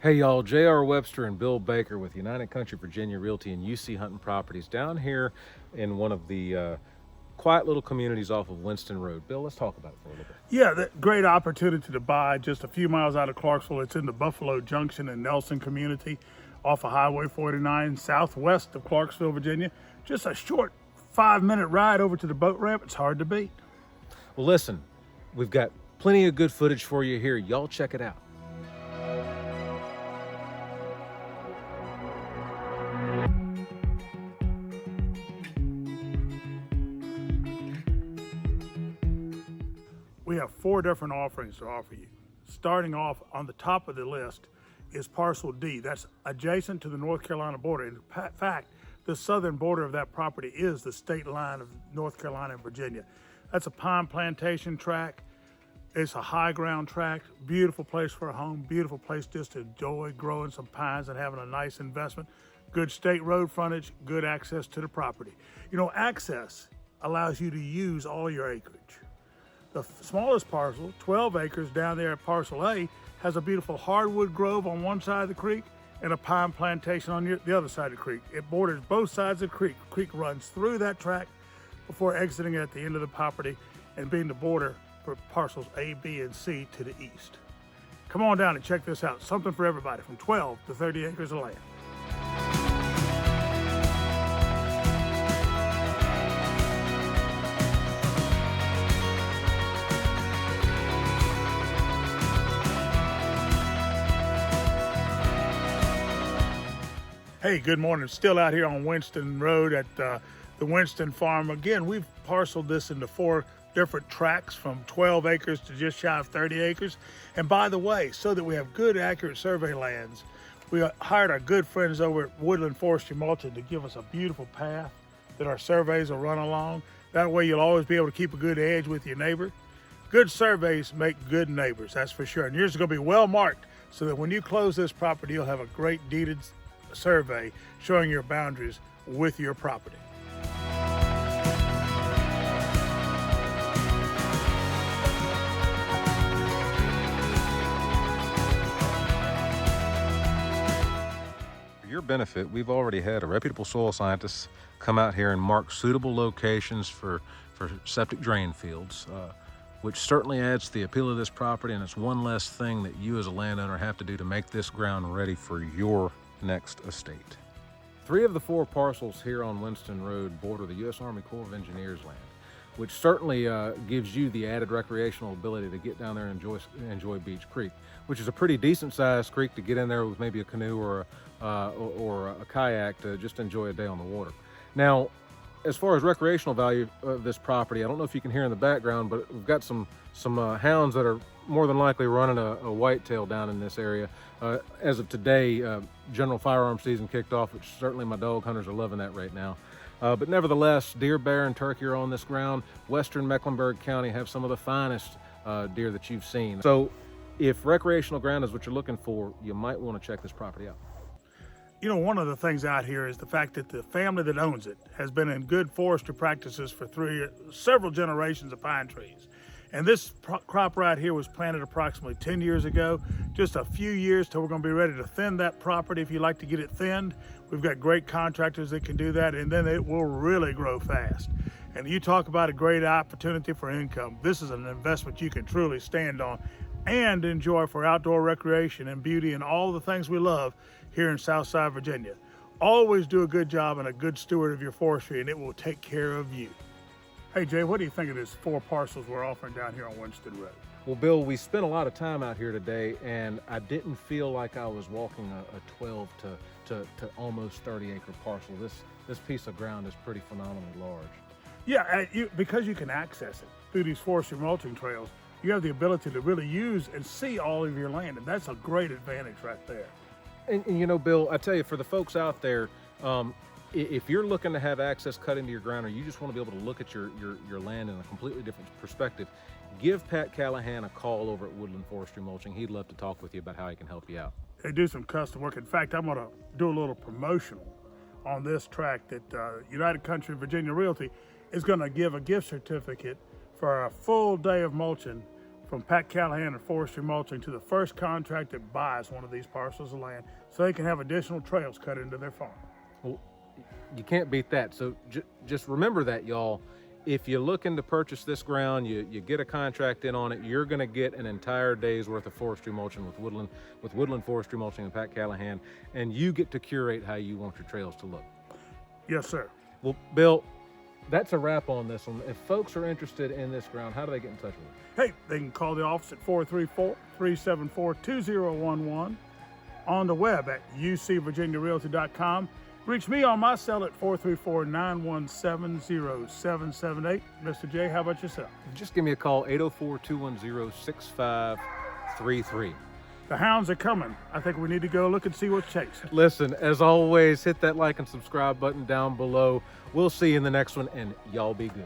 Hey y'all, J.R. Webster and Bill Baker with United Country Virginia Realty and UC Hunting Properties down here in one of the quiet little communities off of Winston Road. Bill, let's talk about it for a little bit. Yeah, that great opportunity to buy just a few miles out of Clarksville. It's in the Buffalo Junction and Nelson community off of Highway 49, southwest of Clarksville, Virginia. Just a short 5-minute ride over to the boat ramp. It's hard to beat. Well, listen, we've got plenty of good footage for you here. Y'all check it out. We have 4 different offerings to offer you. Starting off on the top of the list is Parcel D. That's adjacent to the North Carolina border. In fact, the southern border of that property is the state line of North Carolina and Virginia. That's a pine plantation tract. It's a high ground tract, beautiful place for a home, beautiful place just to enjoy growing some pines and having a nice investment. Good state road frontage, good access to the property. You know, access allows you to use all your acreage. The smallest parcel, 12 acres down there at Parcel A, has a beautiful hardwood grove on one side of the creek and a pine plantation on the other side of the creek. It borders both sides of the creek. The creek runs through that tract before exiting at the end of the property and being the border for parcels A, B, and C to the east. Come on down and check this out. Something for everybody, from 12 to 30 acres of land. Hey, good morning. Still out here on Winston Road at the Winston Farm. Again, we've parceled this into 4 different tracts from 12 acres to just shy of 30 acres. And by the way, so that we have good, accurate survey lands, we hired our good friends over at Woodland Forestry Mulching to give us a beautiful path that our surveys will run along. That way you'll always be able to keep a good edge with your neighbor. Good surveys make good neighbors, that's for sure. And yours is going to be well marked so that when you close this property, you'll have a great deeded survey showing your boundaries with your property. For your benefit, we've already had a reputable soil scientist come out here and mark suitable locations for septic drain fields, which certainly adds to the appeal of this property, and it's one less thing that you as a landowner have to do to make this ground ready for your next estate. 3 of the 4 parcels here on Winston Road border the U.S. Army Corps of Engineers land, which certainly gives you the added recreational ability to get down there and enjoy Beach Creek, which is a pretty decent sized creek to get in there with maybe a canoe or a kayak to just enjoy a day on the water. Now, as far as recreational value of this property, I don't know if you can hear in the background, but we've got some hounds that are more than likely running a whitetail down in this area. As of today, general firearm season kicked off, which certainly my dog hunters are loving that right now. But nevertheless, deer, bear, and turkey are on this ground. Western Mecklenburg County have some of the finest deer that you've seen. So if recreational ground is what you're looking for, you might want to check this property out. You know, one of the things out here is the fact that the family that owns it has been in good forestry practices for several generations of pine trees. And this crop right here was planted approximately 10 years ago. Just a few years till we're going to be ready to thin that property if you like to get it thinned. We've got great contractors that can do that, and then it will really grow fast. And you talk about a great opportunity for income. This is an investment you can truly stand on and enjoy for outdoor recreation and beauty and all the things we love here in Southside Virginia. Always do a good job and a good steward of your forestry, and it will take care of you. Hey Jay, what do you think of these 4 parcels we're offering down here on Winston Road? Well, Bill, we spent a lot of time out here today, and I didn't feel like I was walking a 12 to almost 30 acre parcel. This piece of ground is pretty phenomenally large. Yeah, because you can access it through these forestry mulching trails, you have the ability to really use and see all of your land, and that's a great advantage right there. And you know, Bill, I tell you, for the folks out there, if you're looking to have access cut into your ground, or you just want to be able to look at your land in a completely different perspective, give Pat Callahan a call over at Woodland Forestry Mulching. He'd love to talk with you about how he can help you out. They do some custom work. In fact, I'm going to do a little promotional on this tract that United Country Virginia Realty is going to give a gift certificate for a full day of mulching from Pat Callahan and Forestry Mulching to the first contract that buys one of these parcels of land so they can have additional trails cut into their farm. Well, you can't beat that. So just remember that, y'all. If you're looking to purchase this ground, you get a contract in on it, you're going to get an entire day's worth of forestry mulching with Woodland Forestry Mulching and Pat Callahan, and you get to curate how you want your trails to look. Yes, sir. Well, Bill, that's a wrap on this one. If folks are interested in this ground, how do they get in touch with you? Hey, they can call the office at 434-374-2011, on the web at ucvirginiarealty.com. Reach me on my cell at 434-917-0778. Mr. J, how about yourself? Just give me a call, 804-210-6533. The hounds are coming. I think we need to go look and see what's chasing. Listen, as always, hit that like and subscribe button down below. We'll see you in the next one, and y'all be good.